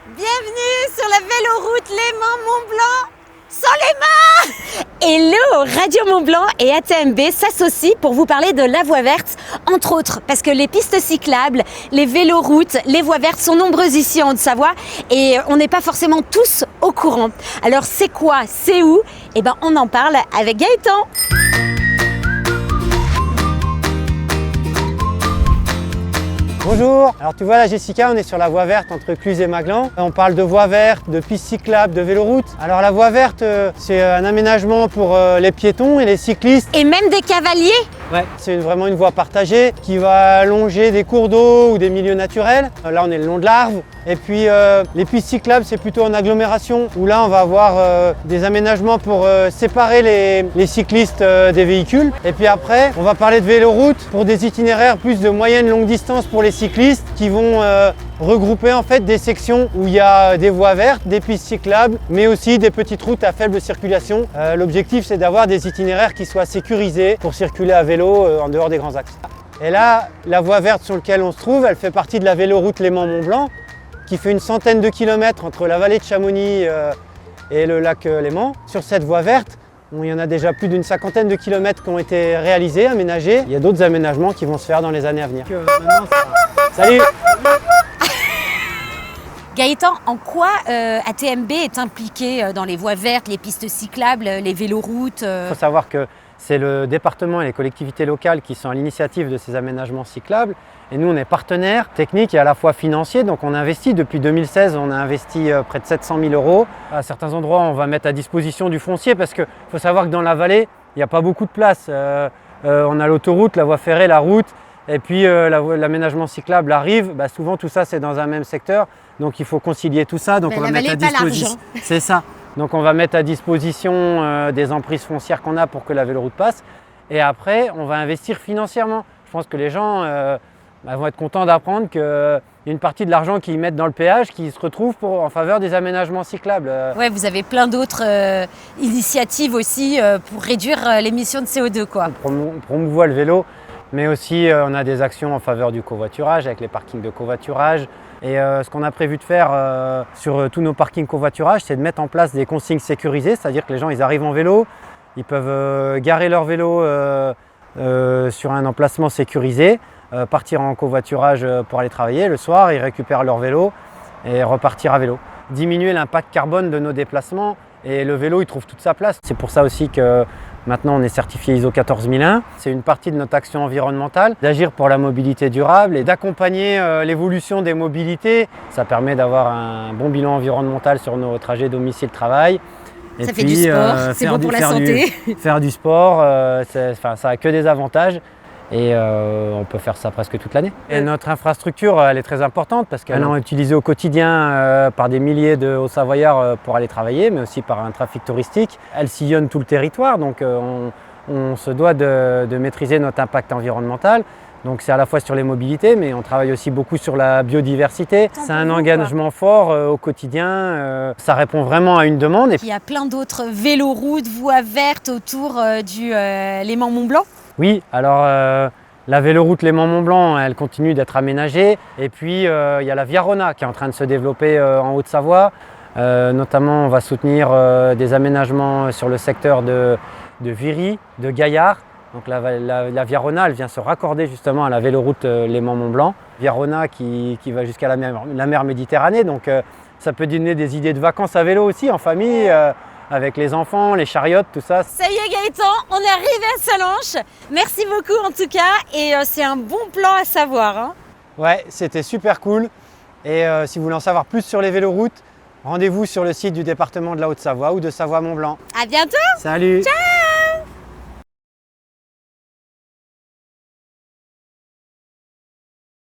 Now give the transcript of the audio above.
Bienvenue sur la véloroute Léman-Mont-Blanc sans les mains. Hello, Radio Mont-Blanc et ATMB s'associent pour vous parler de la voie verte, entre autres, parce que les pistes cyclables, les véloroutes, les voies vertes sont nombreuses ici en Haute-Savoie et on n'est pas forcément tous au courant. Alors c'est quoi, c'est où? Eh ben on en parle avec Gaëtan. Bonjour, alors tu vois là Jessica, on est sur la voie verte entre Cluses et Maglan. On parle de voie verte, de pistes cyclables, de véloroutes. Alors la voie verte, c'est un aménagement pour les piétons et les cyclistes. Et même des cavaliers. Ouais, c'est vraiment une voie partagée qui va longer des cours d'eau ou des milieux naturels. Là on est le long de l'Arve. Et puis les pistes cyclables, c'est plutôt en agglomération où là on va avoir des aménagements pour séparer les cyclistes des véhicules. Et puis après, on va parler de véloroutes pour des itinéraires plus de moyenne longue distance pour les cyclistes qui vont regrouper en fait des sections où il y a des voies vertes, des pistes cyclables, mais aussi des petites routes à faible circulation. L'objectif c'est d'avoir des itinéraires qui soient sécurisés pour circuler à vélo en dehors des grands axes. Et là, la voie verte sur laquelle on se trouve, elle fait partie de la véloroute Léman-Mont-Blanc qui fait une centaine de kilomètres entre la vallée de Chamonix et le lac Léman. Sur cette voie verte, il y en a déjà plus d'une cinquantaine de kilomètres qui ont été réalisés, aménagés. Il y a d'autres aménagements qui vont se faire dans les années à venir. Salut! Gaëtan, en quoi ATMB est impliqué dans les voies vertes, les pistes cyclables, les véloroutes Il faut savoir que c'est le département et les collectivités locales qui sont à l'initiative de ces aménagements cyclables. Et nous, on est partenaires techniques et à la fois financiers. Donc on investit depuis 2016, on a investi près de 700 000 euros. À certains endroits, on va mettre à disposition du foncier parce qu'il faut savoir que dans la vallée, il n'y a pas beaucoup de place. On a l'autoroute, la voie ferrée, la route. Et puis l'aménagement cyclable arrive. Souvent, tout ça, c'est dans un même secteur. Donc il faut concilier tout ça. Donc on va mettre à disposition. C'est ça. Donc on va mettre à disposition des emprises foncières qu'on a pour que la véloroute passe. Et après, on va investir financièrement. Je pense que les gens vont être contents d'apprendre qu'il y a une partie de l'argent qu'ils mettent dans le péage qui se retrouve en faveur des aménagements cyclables. Ouais, vous avez plein d'autres initiatives aussi pour réduire l'émission de CO2, quoi. On promouvoit le vélo, mais aussi on a des actions en faveur du covoiturage avec les parkings de covoiturage. Et ce qu'on a prévu de faire sur tous nos parkings covoiturage, c'est de mettre en place des consignes sécurisées, c'est-à-dire que les gens ils arrivent en vélo, ils peuvent garer leur vélo sur un emplacement sécurisé, partir en covoiturage pour aller travailler le soir, ils récupèrent leur vélo et repartir à vélo. Diminuer l'impact carbone de nos déplacements et le vélo il trouve toute sa place. C'est pour ça aussi que maintenant on est certifié ISO 14001. C'est une partie de notre action environnementale, d'agir pour la mobilité durable et d'accompagner l'évolution des mobilités. Ça permet d'avoir un bon bilan environnemental sur nos trajets domicile-travail. Et ça fait du sport, c'est bon pour la santé. Faire du sport, ça a que des avantages. Et on peut faire ça presque toute l'année. Et notre infrastructure, elle est très importante parce qu'elle est utilisée au quotidien par des milliers de Hauts-Savoyards pour aller travailler, mais aussi par un trafic touristique. Elle sillonne tout le territoire, donc on se doit de maîtriser notre impact environnemental. Donc c'est à la fois sur les mobilités, mais on travaille aussi beaucoup sur la biodiversité. C'est un engagement fort au quotidien. Ça répond vraiment à une demande. Il y a plein d'autres véloroutes, voies vertes autour du Léman-Mont-Blanc. Oui, alors la véloroute Léman-Mont-Blanc, elle continue d'être aménagée. Et puis il y a la Via Rona qui est en train de se développer en Haute-Savoie. Notamment, on va soutenir des aménagements sur le secteur de Viry, de Gaillard. Donc la Via Rona, elle vient se raccorder justement à la véloroute Léman-Mont-Blanc. Via Rona qui va jusqu'à la mer Méditerranée. Donc ça peut donner des idées de vacances à vélo aussi, en famille. Avec les enfants, les chariotes, tout ça. Ça y est Gaëtan, on est arrivé à Sallanches. Merci beaucoup en tout cas et c'est un bon plan à savoir. Hein. Ouais, c'était super cool. Et si vous voulez en savoir plus sur les véloroutes, rendez-vous sur le site du département de la Haute-Savoie ou de Savoie-Mont-Blanc. À bientôt. Salut. Ciao.